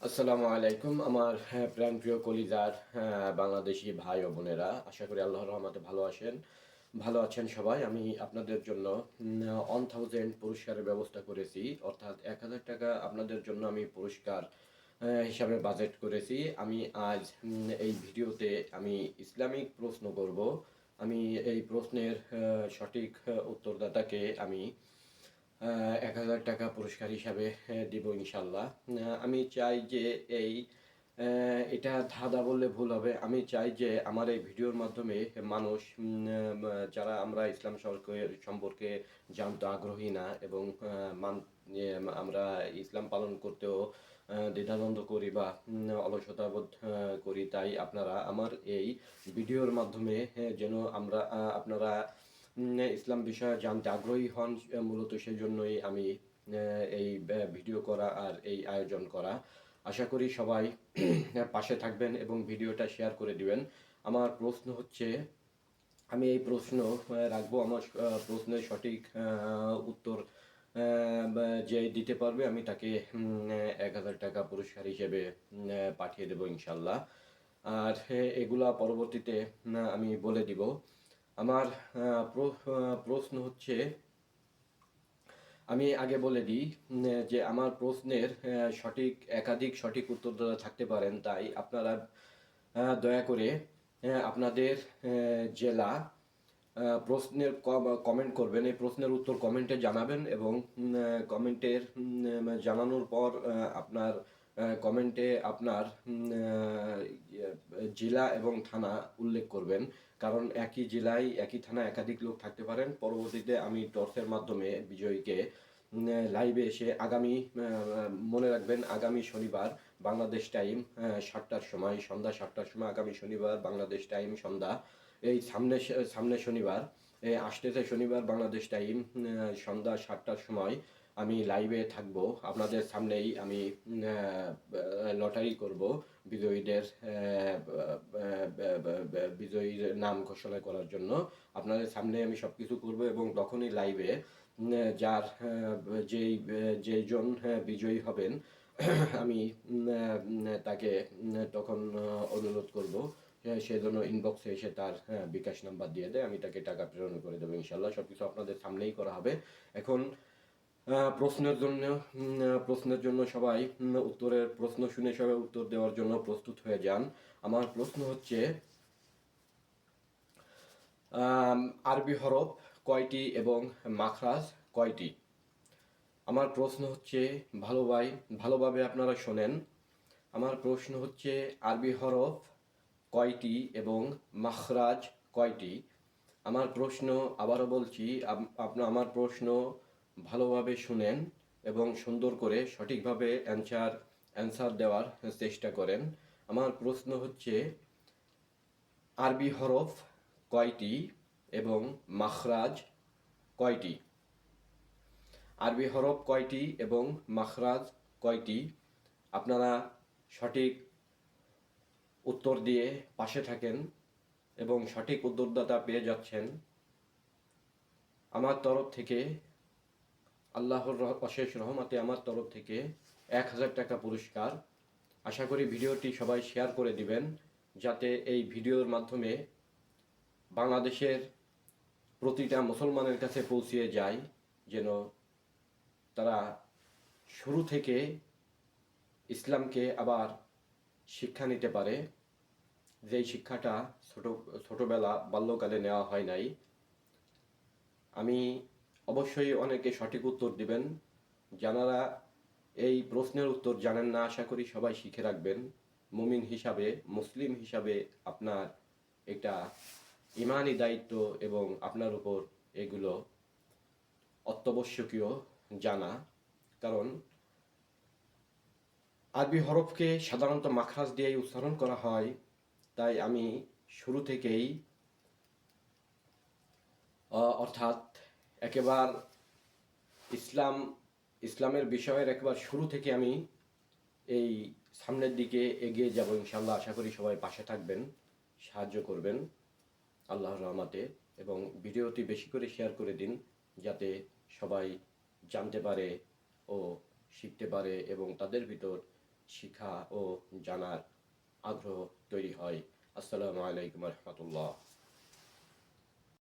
আসসালামু আলাইকুম আমার প্রাণপ্রিয় কলিজার বাংলাদেশি ভাই ও বোনেরা। আশা করি আল্লাহর রহমতে ভালো আছেন সবাই। আমি আপনাদের জন্য 1000 পুরস্কারের ব্যবস্থা করেছি। অর্থাৎ ৳১,০০০ আপনাদের জন্য আমি পুরস্কার হিসাবে বাজেট করেছি। আমি আজ এই ভিডিওতে আমি ইসলামিক প্রশ্ন করব। আমি এই প্রশ্নের সঠিক উত্তরদাতাকে আমি ৳১,০০০ পুরস্কার হিসাবে দিব ইনশাআল্লাহ। আমি চাই যে এই এটা ধাঁধা বললে ভুল হবে। আমি চাই যে আমার এই ভিডিওর মাধ্যমে মানুষ যারা আমরা ইসলাম সম্পর্কে জানতে আগ্রহী না এবং আমরা ইসলাম পালন করতেও দ্বিধাদ্বন্দ্ব করি বা অলসতাবোধ করি। তাই আপনারা আমার এই ভিডিওর মাধ্যমে যেন আপনারা ইসলাম বিষয়ে জানতে আগ্রহী হন। মূলত সেজন্যই আমি এই ভিডিও করা আর এই আয়োজন করা। আশা করি সবাই পাশে থাকবেন এবং ভিডিওটা শেয়ার করে দিবেন। আমার প্রশ্ন হচ্ছে, আমি এই প্রশ্ন রাখবো। আমার প্রশ্নের সঠিক উত্তর যে দিতে পারবে আমি তাকে ৳১,০০০ পুরস্কার হিসেবে পাঠিয়ে দেবো ইনশাল্লাহ। আর এগুলা পরবর্তীতে আমি বলে দিব। আমার প্রশ্ন হচ্ছে, আমি আগে বলে দিই যে আমার প্রশ্নের একাধিক সঠিক উত্তরদাতা থাকতে পারেন। তাই আপনারা দয়া করে আপনাদের জেলা প্রশ্নের কমেন্ট করবেন। এই প্রশ্নের উত্তর কমেন্টে জানাবেন এবং কমেন্টের জানানোর পর আপনার কমেন্টে আপনার জেলা এবং থানা উল্লেখ করবেন। কারণ একই জেলায় একই থানায় একাধিক লোক থাকতে পারেন। পরবর্তীতে আমি টর্চের মাধ্যমে বিজয়ীকে লাইভে এসে মনে রাখবেন, আগামী শনিবার বাংলাদেশ টাইম ৭টার সময়, সন্ধ্যা ৭টার সময়, আগামী শনিবার বাংলাদেশ টাইম সন্ধ্যা, এই সামনে শনিবার, আসতেছে শনিবার বাংলাদেশ টাইম সন্ধ্যা ৭টার সময় আমি লাইভে থাকব। আপনাদের সামনেই আমি লটারি করব বিজয়ীদের বিজয়ীর নাম ঘোষণা করার জন্য। আপনাদের সামনে আমি সব কিছু করবো এবং তখনই লাইভে যার যেজন বিজয়ী হবেন আমি তাকে তখন অনুরোধ করব সেজন্য ইনবক্সে এসে তার বিকাশ নাম্বার দিয়ে দেয়, আমি তাকে টাকা প্রেরণ করে দেবো ইনশাল্লাহ। সব কিছু আপনাদের সামনেই করা হবে। এখন প্রশ্নের জন্য সবাই প্রশ্ন শুনে সবাই উত্তর দেওয়ার জন্য প্রস্তুত হয়ে যান। আমার প্রশ্ন হচ্ছে, আরবি হরফ কয়টি এবং মাখরাজ কয়টি? আমার প্রশ্ন হচ্ছে, ভালোভাবে আপনারা শোনেন। আমার প্রশ্ন হচ্ছে আরবি হরফ কয়টি এবং মাখরাজ কয়টি? আমার প্রশ্ন আবারও বলছি, আমার প্রশ্ন ভালোভাবে শুনেন এবং সুন্দর করে সঠিকভাবে অ্যান্সার দেওয়ার চেষ্টা করেন। আমার প্রশ্ন হচ্ছে আরবি হরফ কয়টি এবং মাখরাজ কয়টি? আরবি হরফ কয়টি এবং মাখরাজ কয়টি? আপনারা সঠিক উত্তর দিয়ে পাশে থাকেন এবং সঠিক উত্তরদাতা পেয়ে যাচ্ছেন। আমার তরফ থেকে, আল্লাহর অশেষ রহমতে আমার তরফ থেকে ৳১,০০০ পুরস্কার। আশা করি ভিডিওটি সবাই শেয়ার করে দিবেন, যাতে এই ভিডিওর মাধ্যমে বাংলাদেশের প্রতিটা মুসলমানের কাছে পৌঁছিয়ে যায়, যেন তারা শুরু থেকে ইসলামকে আবার শিক্ষা নিতে পারে, যেই শিক্ষাটা বাল্যকালে নেওয়া হয় নাই। আমি অবশ্যই অনেকে সঠিক উত্তর দিবেন। যারা এই প্রশ্নের উত্তর জানেন না, আশা করি সবাই শিখে রাখবেন। মুমিন হিসাবে, মুসলিম হিসাবে আপনার এটা ইমানি দায়িত্ব এবং আপনার উপর এগুলো অত্যাবশ্যকীয় জানা। কারণ আরবি হরফকে সাধারণত মাখরাজ দিয়েই উচ্চারণ করা হয়। তাই আমি শুরু থেকেই অর্থাৎ একেবার ইসলামের বিষয়ের একেবারে শুরু থেকে আমি এই সামনের দিকে এগিয়ে যাব ইনশাল্লাহ। আশা করি সবাই পাশে থাকবেন, সাহায্য করবেন আল্লাহর রহমতে, এবং ভিডিওটি বেশি করে শেয়ার করে দিন, যাতে সবাই জানতে পারে ও শিখতে পারে এবং তাদের ভিতর শিখা ও জানার আগ্রহ তৈরি হয়। আসসালামু আলাইকুম রহমতুল্লাহ।